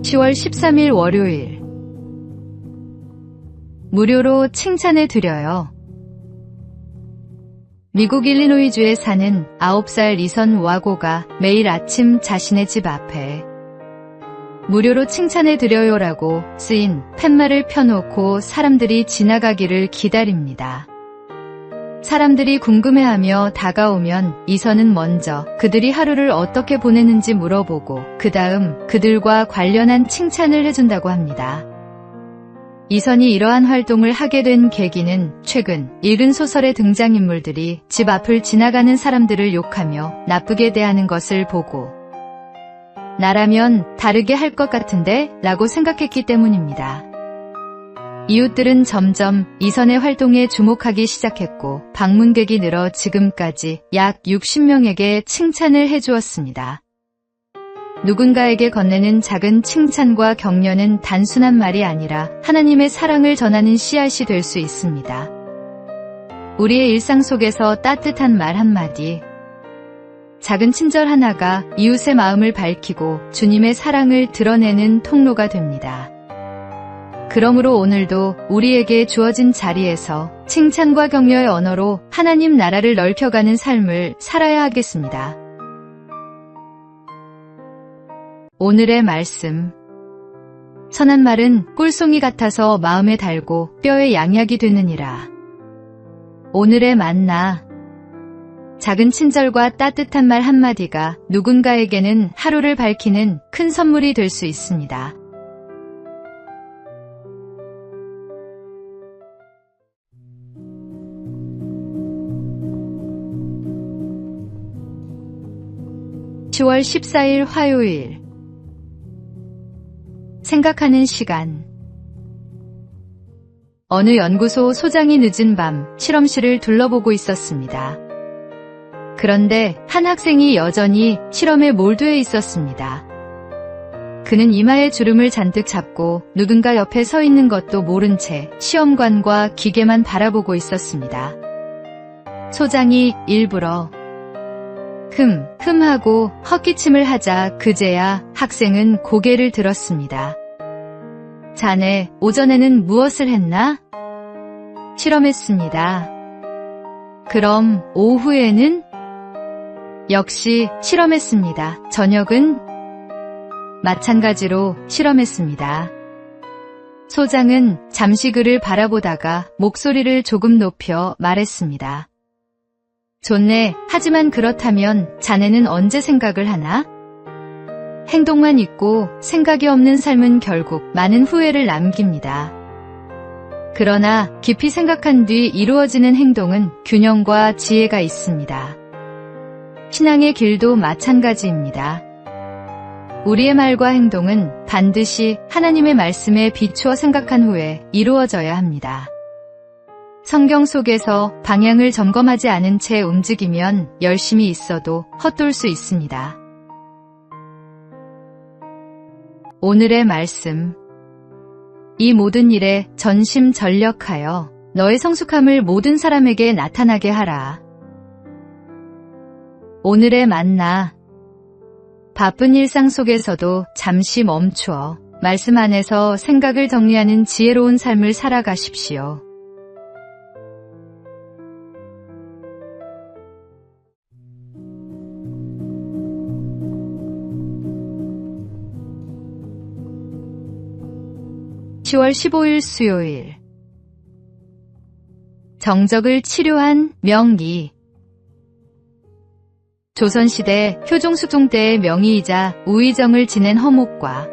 10월 13일 월요일. 무료로 칭찬해 드려요. 미국 일리노이주에 사는 9살 이선 와고가 매일 아침 자신의 집 앞에 무료로 칭찬해 드려요라고 쓰인 팻말을 펴놓고 사람들이 지나가기를 기다립니다. 사람들이 궁금해하며 다가오면 이선은 먼저 그들이 하루를 어떻게 보내는지 물어보고 그 다음 그들과 관련한 칭찬을 해준다고 합니다. 이선이 이러한 활동을 하게 된 계기는 최근 읽은 소설의 등장인물들이 집 앞을 지나가는 사람들을 욕하며 나쁘게 대하는 것을 보고 나라면 다르게 할 것 같은데? 라고 생각했기 때문입니다. 이웃들은 점점 이선의 활동에 주목하기 시작했고 방문객이 늘어 지금까지 약 60명에게 칭찬을 해주었습니다. 누군가에게 건네는 작은 칭찬과 격려는 단순한 말이 아니라 하나님의 사랑을 전하는 씨앗이 될 수 있습니다. 우리의 일상 속에서 따뜻한 말 한마디, 작은 친절 하나가 이웃의 마음을 밝히고 주님의 사랑을 드러내는 통로가 됩니다. 그러므로 오늘도 우리에게 주어진 자리에서 칭찬과 격려의 언어로 하나님 나라를 넓혀가는 삶을 살아야 하겠습니다. 오늘의 말씀. 선한 말은 꿀송이 같아서 마음에 달고 뼈에 양약이 되느니라. 오늘의 만나. 작은 친절과 따뜻한 말 한마디가 누군가에게는 하루를 밝히는 큰 선물이 될 수 있습니다. (10월 14일) 화요일. 생각하는 시간. 어느 연구소 소장이 늦은 밤 실험실을 둘러보고 있었습니다. 그런데 한 학생이 여전히 실험에 몰두해 있었습니다. 그는 이마에 주름을 잔뜩 잡고 누군가 옆에 서 있는 것도 모른 채 시험관과 기계만 바라보고 있었습니다. 소장이 일부러 하고 헛기침을 하자 그제야 학생은 고개를 들었습니다. 자네, 오전에는 무엇을 했나? 실험했습니다. 그럼 오후에는? 역시 실험했습니다. 저녁은? 마찬가지로 실험했습니다. 소장은 잠시 그를 바라보다가 목소리를 조금 높여 말했습니다. 좋네. 하지만 그렇다면 자네는 언제 생각을 하나? 행동만 있고 생각이 없는 삶은 결국 많은 후회를 남깁니다. 그러나 깊이 생각한 뒤 이루어지는 행동은 균형과 지혜가 있습니다. 신앙의 길도 마찬가지입니다. 우리의 말과 행동은 반드시 하나님의 말씀에 비추어 생각한 후에 이루어져야 합니다. 성경 속에서 방향을 점검하지 않은 채 움직이면 열심히 있어도 헛돌 수 있습니다. 오늘의 말씀. 이 모든 일에 전심전력하여 너의 성숙함을 모든 사람에게 나타나게 하라. 오늘의 만나. 바쁜 일상 속에서도 잠시 멈추어 말씀 안에서 생각을 정리하는 지혜로운 삶을 살아가십시오. (10월 15일) 수요일. 정적을 치료한 명의. 조선시대 효종수종 때의 명의이자 우의정을 지낸 허목과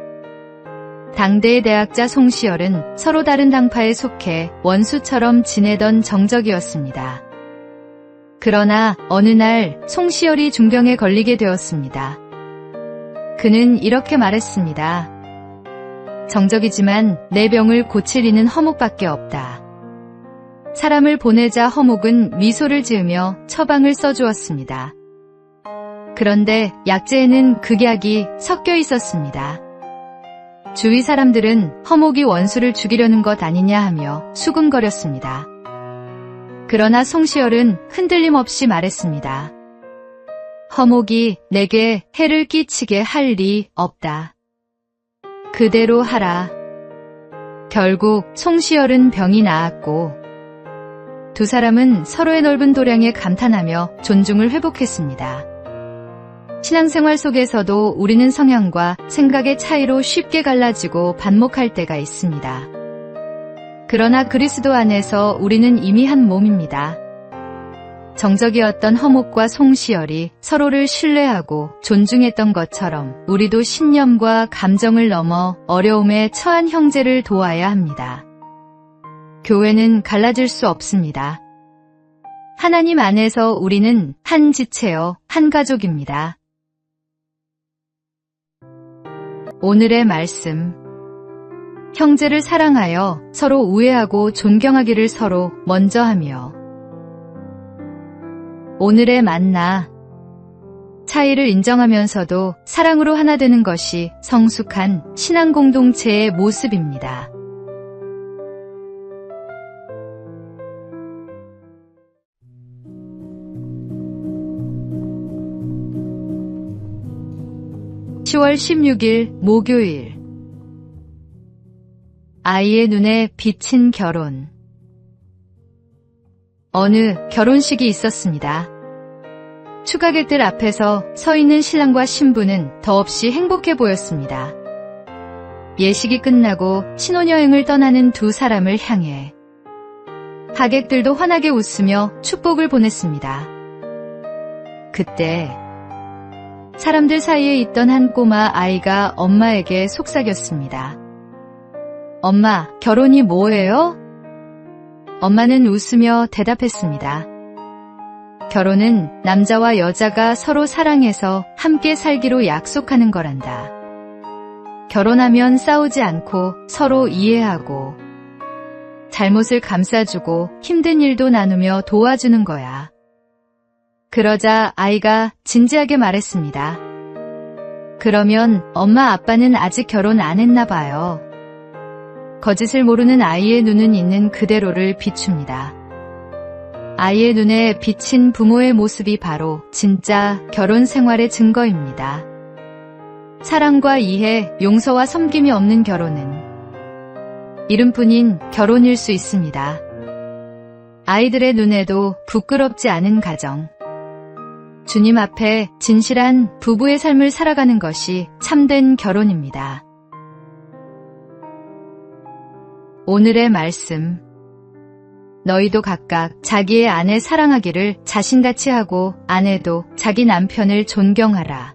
당대의 대학자 송시열은 서로 다른 당파에 속해 원수처럼 지내던 정적이었습니다. 그러나 어느 날 송시열이 중병에 걸리게 되었습니다. 그는 이렇게 말했습니다. 정적이지만 내 병을 고칠 이는 허목밖에 없다. 사람을 보내자 허목은 미소를 지으며 처방을 써주었습니다. 그런데 약재에는 극약이 섞여 있었습니다. 주위 사람들은 허목이 원수를 죽이려는 것 아니냐 하며 수군거렸습니다. 그러나 송시열은 흔들림 없이 말했습니다. 허목이 내게 해를 끼치게 할 리 없다. 그대로 하라. 결국 송시열은 병이 나았고 두 사람은 서로의 넓은 도량에 감탄하며 존중을 회복했습니다. 신앙생활 속에서도 우리는 성향과 생각의 차이로 쉽게 갈라지고 반목할 때가 있습니다. 그러나 그리스도 안에서 우리는 이미 한 몸입니다. 정적이었던 허목과 송시열이 서로를 신뢰하고 존중했던 것처럼 우리도 신념과 감정을 넘어 어려움에 처한 형제를 도와야 합니다. 교회는 갈라질 수 없습니다. 하나님 안에서 우리는 한 지체요, 한 가족입니다. 오늘의 말씀. 형제를 사랑하여 서로 우애하고 존경하기를 서로 먼저 하며. 오늘의 만나. 차이를 인정하면서도 사랑으로 하나 되는 것이 성숙한 신앙 공동체의 모습입니다. (10월 16일) 목요일. 아이의 눈에 비친 결혼. 어느 결혼식이 있었습니다. 추가객들 앞에서 서 있는 신랑과 신부는 더없이 행복해 보였습니다. 예식이 끝나고 신혼여행을 떠나는 두 사람을 향해 하객들도 환하게 웃으며 축복을 보냈습니다. 그때 사람들 사이에 있던 한 꼬마 아이가 엄마에게 속삭였습니다. 엄마, 결혼이 뭐예요? 엄마는 웃으며 대답했습니다. 결혼은 남자와 여자가 서로 사랑해서 함께 살기로 약속하는 거란다. 결혼하면 싸우지 않고 서로 이해하고 잘못을 감싸주고 힘든 일도 나누며 도와주는 거야. 그러자 아이가 진지하게 말했습니다. 그러면 엄마 아빠는 아직 결혼 안 했나 봐요. 거짓을 모르는 아이의 눈은 있는 그대로를 비춥니다. 아이의 눈에 비친 부모의 모습이 바로 진짜 결혼 생활의 증거입니다. 사랑과 이해, 용서와 섬김이 없는 결혼은 이름뿐인 결혼일 수 있습니다. 아이들의 눈에도 부끄럽지 않은 가정. 주님 앞에 진실한 부부의 삶을 살아가는 것이 참된 결혼입니다. 오늘의 말씀. 너희도 각각 자기의 아내 사랑하기를 자신같이 하고 아내도 자기 남편을 존경하라.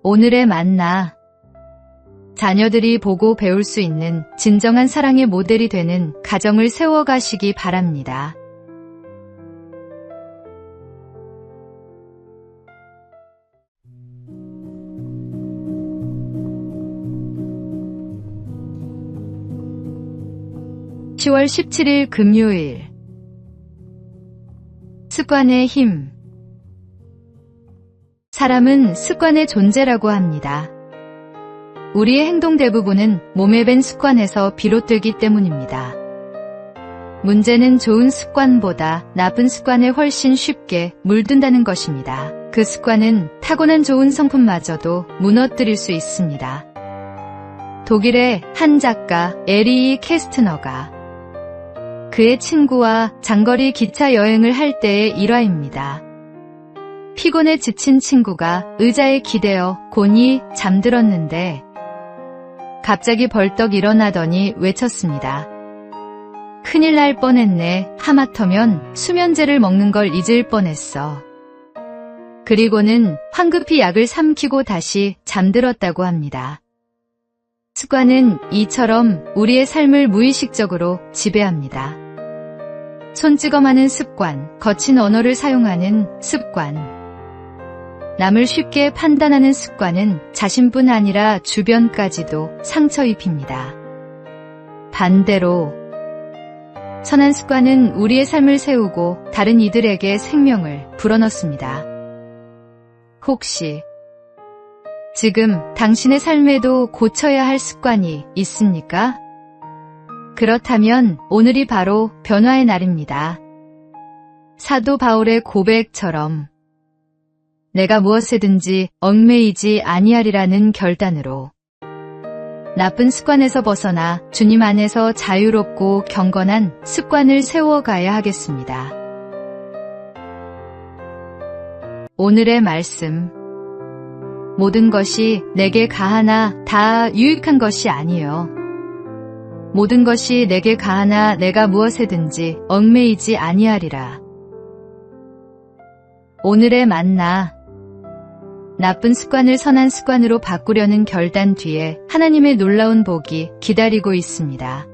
오늘의 만나. 자녀들이 보고 배울 수 있는 진정한 사랑의 모델이 되는 가정을 세워가시기 바랍니다. (10월 17일) 금요일. 습관의 힘. 사람은 습관의 존재라고 합니다. 우리의 행동 대부분은 몸에 밴 습관에서 비롯되기 때문입니다. 문제는 좋은 습관보다 나쁜 습관에 훨씬 쉽게 물든다는 것입니다. 그 습관은 타고난 좋은 성품마저도 무너뜨릴 수 있습니다. 독일의 한 작가 에리히 캐스트너가 그의 친구와 장거리 기차 여행을 할 때의 일화입니다. 피곤에 지친 친구가 의자에 기대어 곤히 잠들었는데 갑자기 벌떡 일어나더니 외쳤습니다. 큰일 날 뻔했네. 하마터면 수면제를 먹는 걸 잊을 뻔했어. 그리고는 황급히 약을 삼키고 다시 잠들었다고 합니다. 습관은 이처럼 우리의 삶을 무의식적으로 지배합니다. 손찌검하는 습관, 거친 언어를 사용하는 습관. 남을 쉽게 판단하는 습관은 자신뿐 아니라 주변까지도 상처 입힙니다. 반대로 선한 습관은 우리의 삶을 세우고 다른 이들에게 생명을 불어넣습니다. 혹시 지금 당신의 삶에도 고쳐야 할 습관이 있습니까? 그렇다면 오늘이 바로 변화의 날입니다. 사도 바울의 고백처럼 내가 무엇에든지 얽매이지 아니하리라는 결단으로 나쁜 습관에서 벗어나 주님 안에서 자유롭고 경건한 습관을 세워가야 하겠습니다. 오늘의 말씀. 모든 것이 내게 가하나 다 유익한 것이 아니요. 모든 것이 내게 가하나 내가 무엇에든지 얽매이지 아니하리라. 오늘의 만나. 나쁜 습관을 선한 습관으로 바꾸려는 결단 뒤에 하나님의 놀라운 복이 기다리고 있습니다.